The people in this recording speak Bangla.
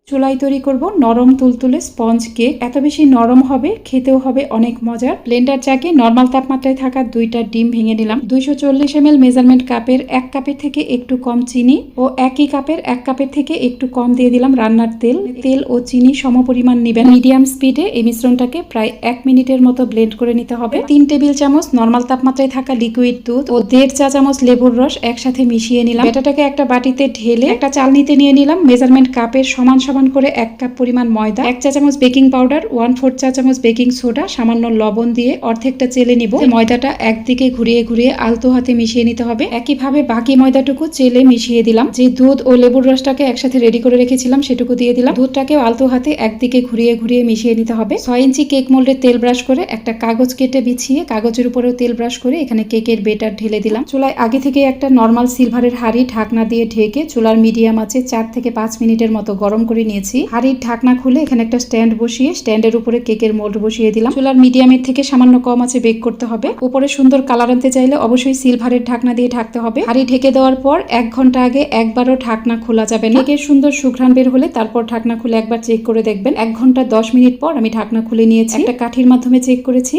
চুলায় তৈরি করব নরম তুলতুলে স্পঞ্জ কেক। এত বেশি নরম হবে, খেতেও হবে অনেক মজার। ব্লেন্ডার জাগে নরমাল তাপমাত্রায় থাকা 2টা ডিম ভেঙে নিলাম। 240 ml মেজারমেন্ট কাপের 1 কাপের থেকে একটু কম চিনি ও একই কাপের 1 কাপের থেকে একটু কম দিয়ে দিলাম রান্নার তেল। তেল ও চিনি সমপরিমাণ নেবেন। মিডিয়াম স্পিডে এই মিশ্রণটাকে প্রায় 1 মিনিটের মতো ব্লেন্ড করে নিতে হবে। 3 টেবিল চামচ নরমাল তাপমাত্রায় থাকা লিকুইড দুধ ও 1.5 চা চামচ লেবুর রস একসাথে মিশিয়ে নিলাম। ব্যাটারটাকে একটা বাটিতে ঢেলে একটা চালনিতে নিয়ে নিলাম। মেজারমেন্ট কাপের সমান করে 1 কাপ পরিমাণ ময়দা, 1 চা চামচ বেকিং পাউডার, 1/4 চা চামচ বেকিং সোডা, সামান্য লবণ দিয়ে অর্ধেকটা চেলে নিব। ময়দাটা একদিকে ঘুরিয়ে ঘুরিয়ে আলতো হাতে মিশিয়ে নিতে হবে। একইভাবে বাকি ময়দাটুকু চেলে মিশিয়ে দিলাম। যে দুধ ও লেবুর রসটাকে একসাথে রেডি করে রেখেছিলাম সেটুকু দিয়ে দিলাম। দুধটাকেও আলতো হাতে একদিকে ঘুরিয়ে ঘুরিয়ে মিশিয়ে নিতে হবে। 6 ইঞ্চি কেক মোল্ডে তেল ব্রাশ করে একটা কাগজ কেটে বিছিয়ে কাগজের উপরেও তেল ব্রাশ করে এখানে কেকের বেটার ঢেলে দিলাম। চুলায় আগে থেকে একটা নরমাল সিলভারের হাঁড়ি ঢাকনা দিয়ে ঢেকে চুলার মিডিয়াম আছে 4 থেকে 5 মিনিটের মতো গরম করে নিয়েছি। হাঁড়ির ঢাকনা খুলে এখানে একটা স্ট্যান্ড বসিয়ে স্ট্যান্ডের উপরে কেকের মোল্ড বসিয়ে দিলাম। চুলার মিডিয়ামের থেকে সামান্য কম আছে বেক করতে হবে। উপরে সুন্দর কালার আনতে চাইলে অবশ্যই সিলভারের ঢাকনা দিয়ে ঢাকতে হবে। হাঁড়ি ঢেকে দেওয়ার পর 1 ঘন্টা আগে একবারও ঢাকনা খোলা যাবে না। কেকের সুন্দর সুঘ্রাণ বের হলে তারপর ঢাকনা খুলে একবার চেক করে দেখবেন। 1 ঘন্টা 10 মিনিট পর আমি ঢাকনা খুলে নিয়েছি। একটা কাঠির মাধ্যমে চেক করেছি।